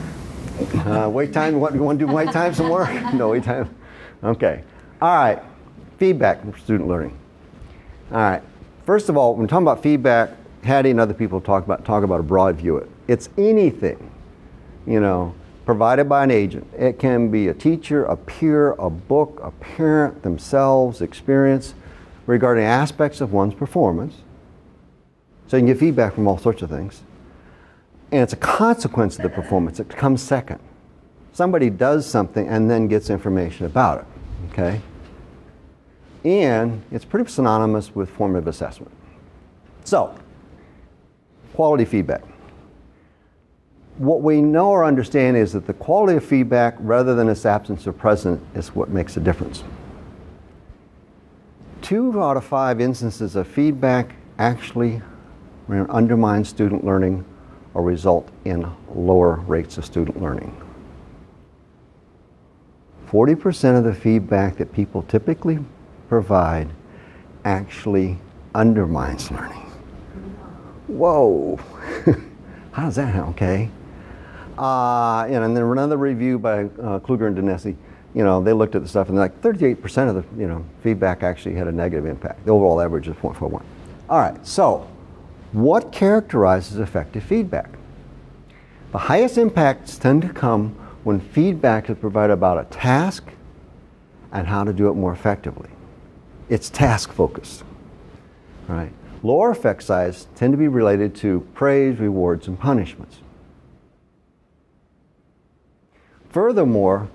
Wait time. You want to do wait time some more? No, wait time. Okay. All right. Feedback from student learning. All right. First of all, when talking about feedback, Hattie and other people talk about a broad view. It's anything, you know, provided by an agent. It can be a teacher, a peer, a book, a parent, themselves, experience regarding aspects of one's performance. So you can get feedback from all sorts of things. And it's a consequence of the performance. It comes second. Somebody does something and then gets information about it, okay? And it's pretty synonymous with formative assessment. So, quality feedback. What we know or understand is that the quality of feedback, rather than its absence or presence, is what makes a difference. 2 out of 5 instances of feedback actually undermine student learning or result in lower rates of student learning. 40% of the feedback that people typically provide actually undermines learning. Whoa! How does that happen? Okay. And then another review by Kluger and Danesi, you know, they looked at the stuff and like 38% of the, you know, feedback actually had a negative impact. The overall average is 0.41. All right, so what characterizes effective feedback? The highest impacts tend to come when feedback is provided about a task and how to do it more effectively. It's task focused, right? Lower effect size tend to be related to praise, rewards, and punishments. Furthermore,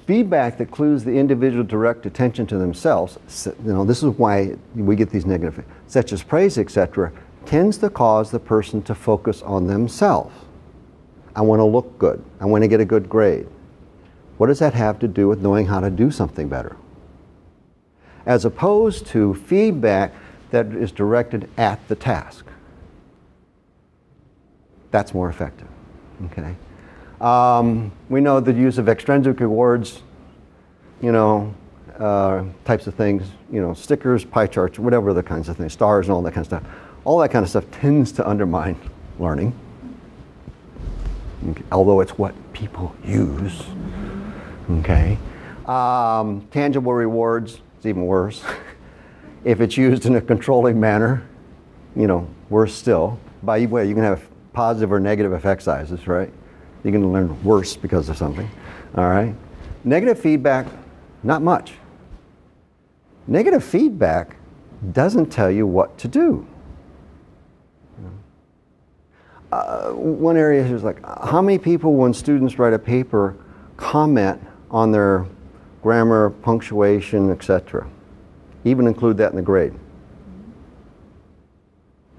feedback that clues the individual direct attention to themselves, you know, this is why we get these negative, such as praise, etc., tends to cause the person to focus on themselves. I want to look good. I want to get a good grade. What does that have to do with knowing how to do something better? As opposed to feedback that is directed at the task. That's more effective. Okay. We know the use of extrinsic rewards, you know, types of things, you know, stickers, pie charts, whatever other kinds of things, stars and all that kind of stuff. All that kind of stuff tends to undermine learning, okay, although it's what people use. Okay. Tangible rewards is even worse. If it's used in a controlling manner, worse still. By the way, you can have positive or negative effect sizes, right? You can learn worse because of something. All right. Negative feedback, not much. Negative feedback doesn't tell you what to do. One area is like, how many people, when students write a paper, comment on their grammar, punctuation, etc.? Even include that in the grade.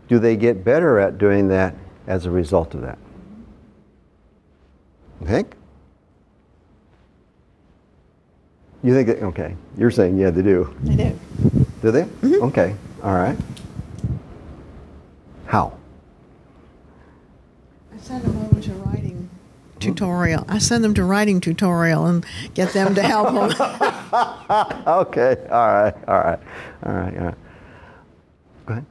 Do they get better at doing that as a result of that? You think? You think that, okay. You're saying, yeah, they do. They do. Do they? Mm-hmm. Okay. All right. How? I send them over to writing tutorial. I send them to writing tutorial and get them to help them. Okay. All right. Go ahead.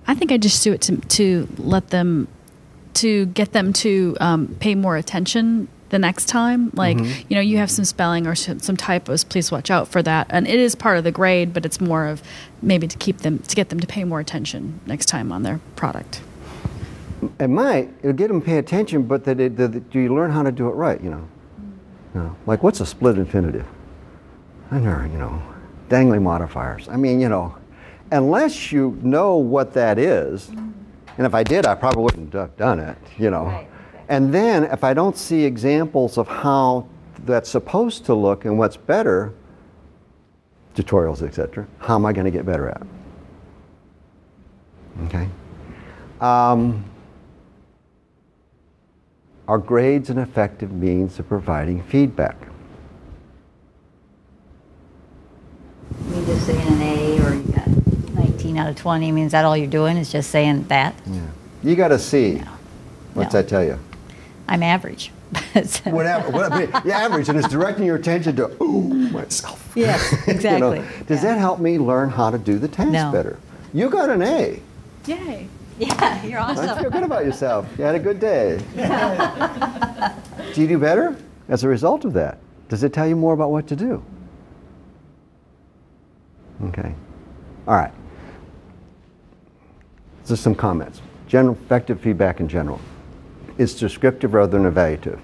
I think I just do it to let them, to get them to pay more attention the next time. Like, you have some spelling or some typos, please watch out for that. And it is part of the grade, but it's more of maybe to get them to pay more attention next time on their product. It'll get them to pay attention, but do you learn how to do it right, Like, what's a split infinitive? I never, dangling modifiers. I mean, unless you know what that is, and if I did, I probably wouldn't have done it, Right. And then if I don't see examples of how that's supposed to look and what's better, tutorials, etc., how am I going to get better at it? Okay. Are grades an effective means of providing feedback? You just saying an A or you got 19 out of 20, means that all you're doing is just saying that? Yeah. You got a C. No. What's that tell you? I'm average. Whatever. You're average, and it's directing your attention to, myself. Yes, exactly. Does that help me learn how to do the task better? You got an A. Yay. Yeah, you're awesome. Feel good about yourself. You had a good day. Do you do better as a result of that? Does it tell you more about what to do? Okay. All right. Just some comments. Effective feedback in general. It's descriptive rather than evaluative.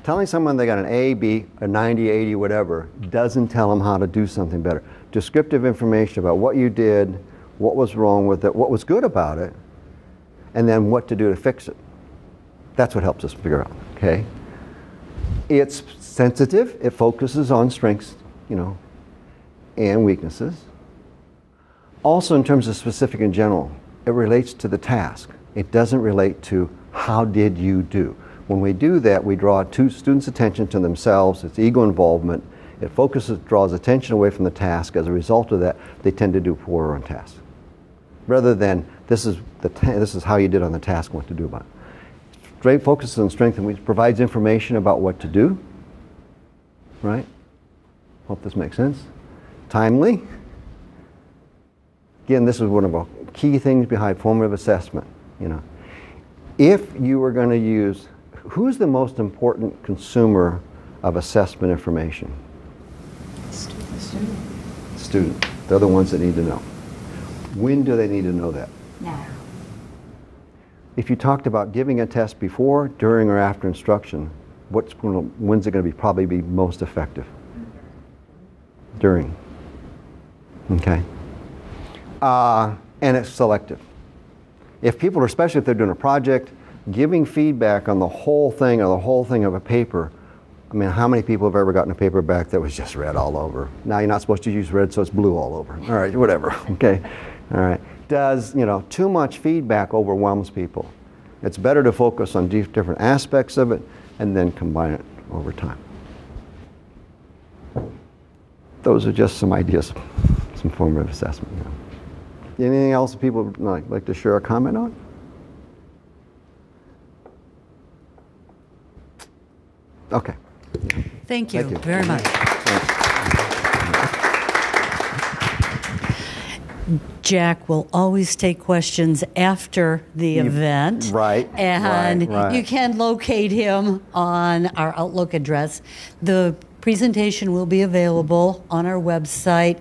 Telling someone they got an A, B, a 90, 80, whatever, doesn't tell them how to do something better. Descriptive information about what you did, what was wrong with it, what was good about it, and then what to do to fix it. That's what helps us figure out, okay? It's sensitive. It focuses on strengths, and weaknesses. Also, in terms of specific and general, it relates to the task. It doesn't relate to how did you do. When we do that, we draw students' attention to themselves. It's ego involvement. It draws attention away from the task. As a result of that, they tend to do poorer on tasks. Rather than, this is how you did on the task and what to do about it. Straight focuses on strength and provides information about what to do. Right? Hope this makes sense. Timely. Again, this is one of the key things behind formative assessment. If you were going to use, who's the most important consumer of assessment information? Student. They're the ones that need to know. When do they need to know that? Now. If you talked about giving a test before, during, or after instruction, when's it going to probably be most effective? During. Okay. And it's selective. If people, especially if they're doing a project, giving feedback on the whole thing or the whole thing of a paper, I mean, how many people have ever gotten a paper back that was just red all over? Now you're not supposed to use red, so it's blue all over. All right, whatever, okay? All right. Does, too much feedback overwhelms people. It's better to focus on different aspects of it and then combine it over time. Those are just some ideas, some formative assessment. Anything else people would like to share a comment on? Okay. Thank you very much. Jack will always take questions after the event. Right. And right. you can locate him on our Outlook address. The presentation will be available on our website.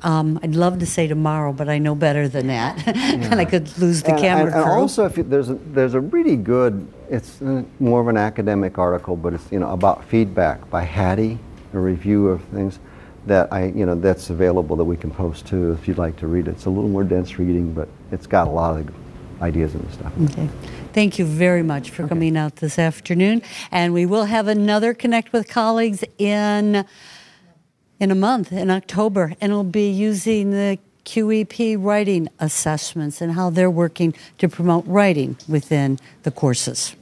I'd love to say tomorrow, but I know better than that. And I could lose the camera crew. And also, if there's a really good, it's more of an academic article, but it's about feedback by Hattie, a review of things that that's available that we can post too if you'd like to read it. It's a little more dense reading, but it's got a lot of ideas and stuff. Okay. Thank you very much for coming out this afternoon. And we will have another Connect with Colleagues in a month, in October, and it'll be using the QEP writing assessments and how they're working to promote writing within the courses.